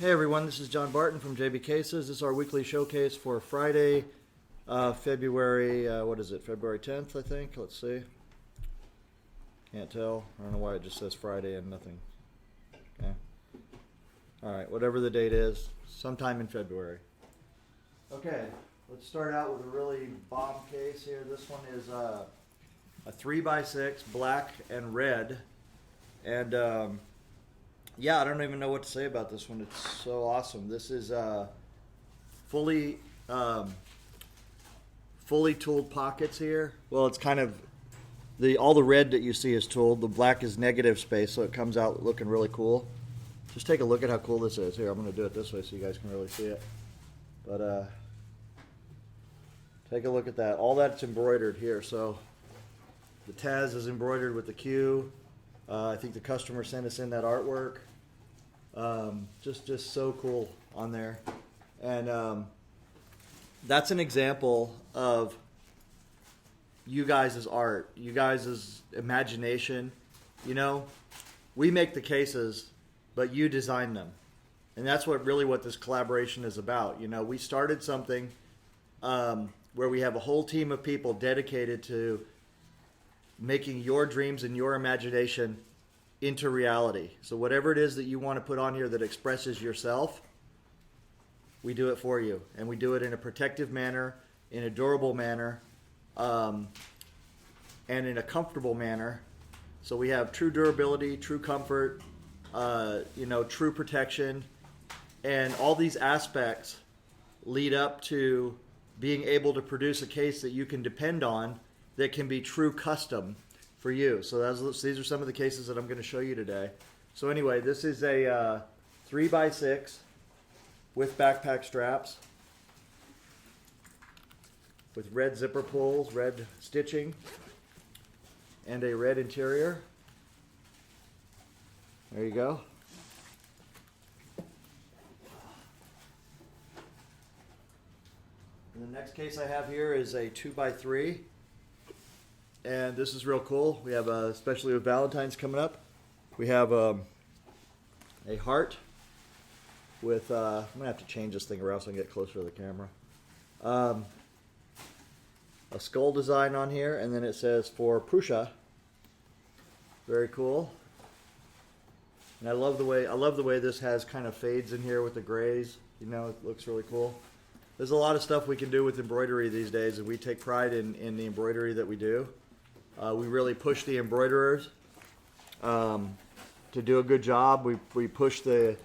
Hey everyone, this is John Barton from JB Cases. This is our weekly showcase for Friday, February, February 10th, I think. Let's see. Can't tell. I don't know why it just says Friday and nothing. Okay. All right, whatever the date is, sometime in February. Okay, let's start out with a really bomb case here. This one is a 3x6, black and red. And yeah, I don't even know what to say about this one. It's so awesome. This is fully tooled pockets here. Well, it's kind of all the red that you see is tooled. The black is negative space, so it comes out looking really cool. Just take a look at how cool this is. Here, I'm going to do it this way so you guys can really see it. But take a look at that. All that's embroidered here. So the Taz is embroidered with the Q. I think the customer sent us in that artwork. Just so cool on there. And that's an example of you guys' art, you guys' imagination. You know, we make the cases, but you design them. And that's what this collaboration is about. You know, we started something where we have a whole team of people dedicated to making your dreams and your imagination into reality. So whatever it is that you want to put on here that expresses yourself, we do it for you. And we do it in a protective manner, in a durable manner, and in a comfortable manner. So we have true durability, true comfort, true protection. And all these aspects lead up to being able to produce a case that you can depend on that can be true custom for you. So these are some of the cases that I'm going to show you today. So anyway, this is a 3x6 with backpack straps with red zipper pulls, red stitching, and a red interior. There you go. And the next case I have here is a 2x3. And this is real cool. We have, especially with Valentine's coming up, we have a heart with, I'm going to have to change this thing around so I can get closer to the camera. A skull design on here, and then it says for Prussia. Very cool. And I love the way this has kind of fades in here with the grays. You know, it looks really cool. There's a lot of stuff we can do with embroidery these days, and we take pride in the embroidery that we do. We really push the embroiderers to do a good job. We push the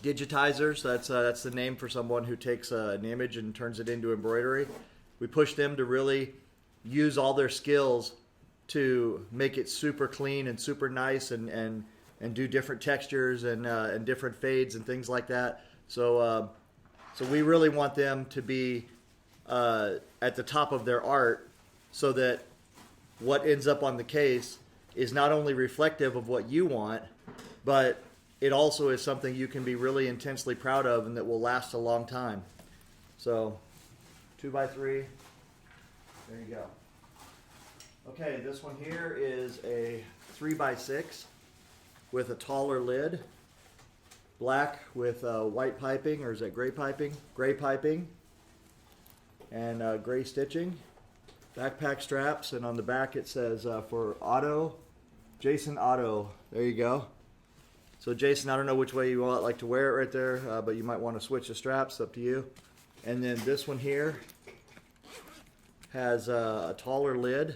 digitizers. That's the name for someone who takes an image and turns it into embroidery. We push them to really use all their skills to make it super clean and super nice and do different textures and different fades and things like that. So we really want them to be at the top of their art, so that what ends up on the case is not only reflective of what you want, but it also is something you can be really intensely proud of and that will last a long time. So 2x3, there you go. Okay, this one here is a 3x6 with a taller lid, black with white piping, or is that gray piping? Gray piping and gray stitching. Backpack straps, and on the back it says for Otto, Jason Otto. There you go. So Jason, I don't know which way you like to wear it right there, but you might want to switch the straps, up to you. And then this one here has a taller lid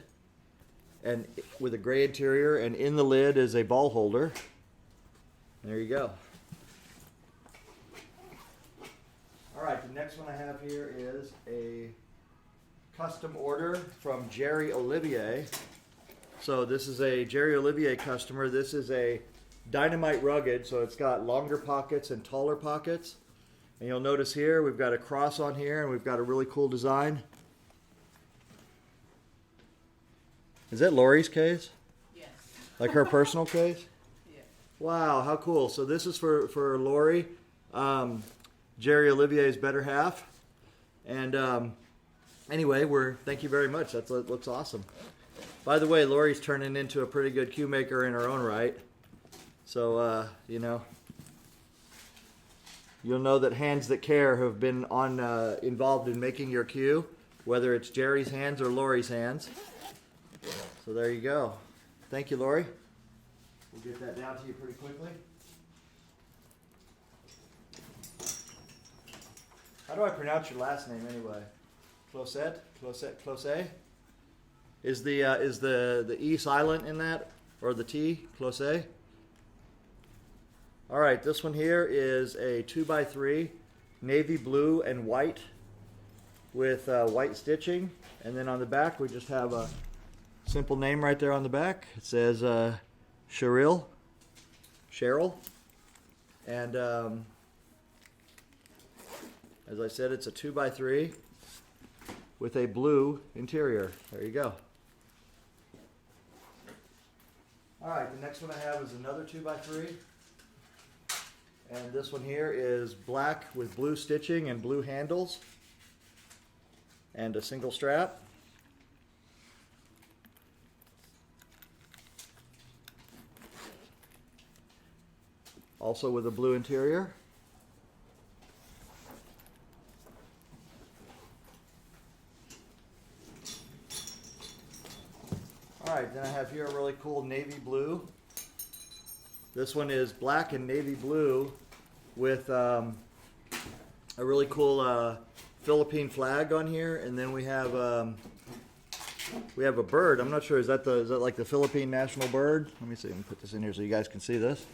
and with a gray interior, and in the lid is a ball holder. There you go. All right, the next one I have here is a custom order from Jerry Olivier. So this is a Jerry Olivier customer. This is a Dynamite Rugged, so it's got longer pockets and taller pockets. And you'll notice here we've got a cross on here, and we've got a really cool design. Is that Lori's case? Yes. Like her personal case? Yes. Wow, how cool. So this is for Lori, Jerry Olivier's better half. And anyway, thank you very much. That looks awesome. By the way, Lori's turning into a pretty good cue maker in her own right. So, you'll know that Hands That Care have been involved in making your cue, whether it's Jerry's hands or Lori's hands. So there you go. Thank you, Lori. We'll get that down to you pretty quickly. How do I pronounce your last name anyway? Closet? Closet? Is the E silent in that? Or the T? Closet? Alright, this one here is a 2x3 navy blue and white with white stitching. And then on the back we just have a simple name right there on the back. It says Cheryl. And as I said, it's a 2x3 with a blue interior. There you go. Alright, the next one I have is another 2x3. And this one here is black with blue stitching and blue handles. And a single strap. Also with a blue interior. Alright, then I have here a really cool navy blue. This one is black and navy blue with a really cool Philippine flag on here, and then we have a bird. I'm not sure, is that like the Philippine national bird? Let me see, let me put this in here so you guys can see this.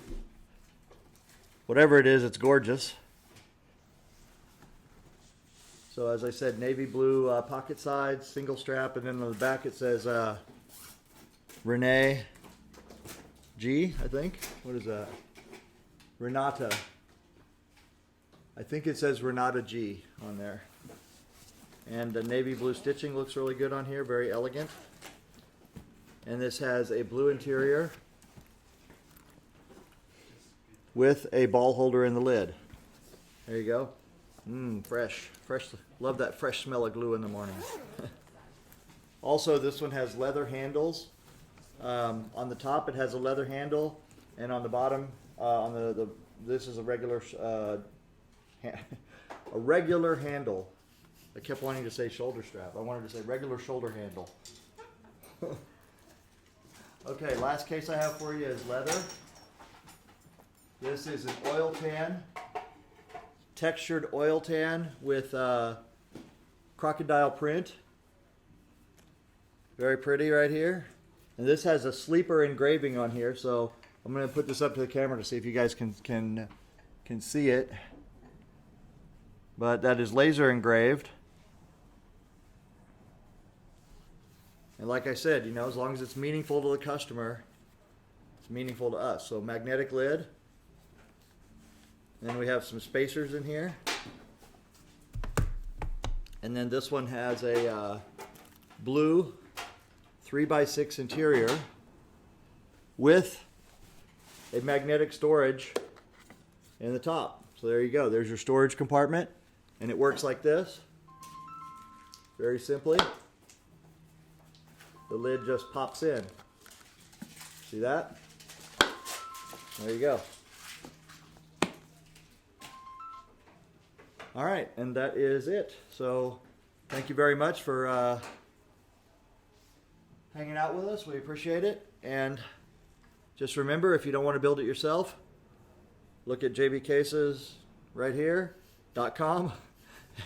Whatever it is, it's gorgeous. So as I said, navy blue pocket sides, single strap, and then on the back it says Renee G, I think. What is that? Renata. I think it says Renata G on there. And the navy blue stitching looks really good on here, very elegant. And this has a blue interior with a ball holder in the lid. There you go. Fresh. Love that fresh smell of glue in the morning. Also, this one has leather handles. On the top, it has a leather handle, and on the bottom, this is a regular a regular handle. I kept wanting to say shoulder strap. I wanted to say regular shoulder handle. Okay, last case I have for you is leather. This is an oil tan, textured oil tan with crocodile print. Very pretty right here. And this has a sleeper engraving on here, so I'm going to put this up to the camera to see if you guys can see it. But that is laser engraved. And like I said, you know, as long as it's meaningful to the customer, it's meaningful to us. So magnetic lid. And then we have some spacers in here. And then this one has a blue 3x6 interior with a magnetic storage in the top. So there you go. There's your storage compartment. And it works like this. Very simply. The lid just pops in. See that? There you go. All right, and that is it. So thank you very much for hanging out with us. We appreciate it. And just remember, if you don't want to build it yourself, look at JBCases right here.com,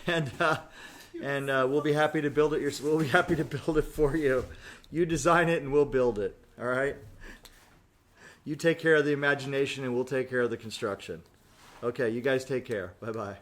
and we'll be happy to build it. We'll be happy to build it for you. You design it, and we'll build it. All right. You take care of the imagination, and we'll take care of the construction. Okay, you guys take care. Bye bye.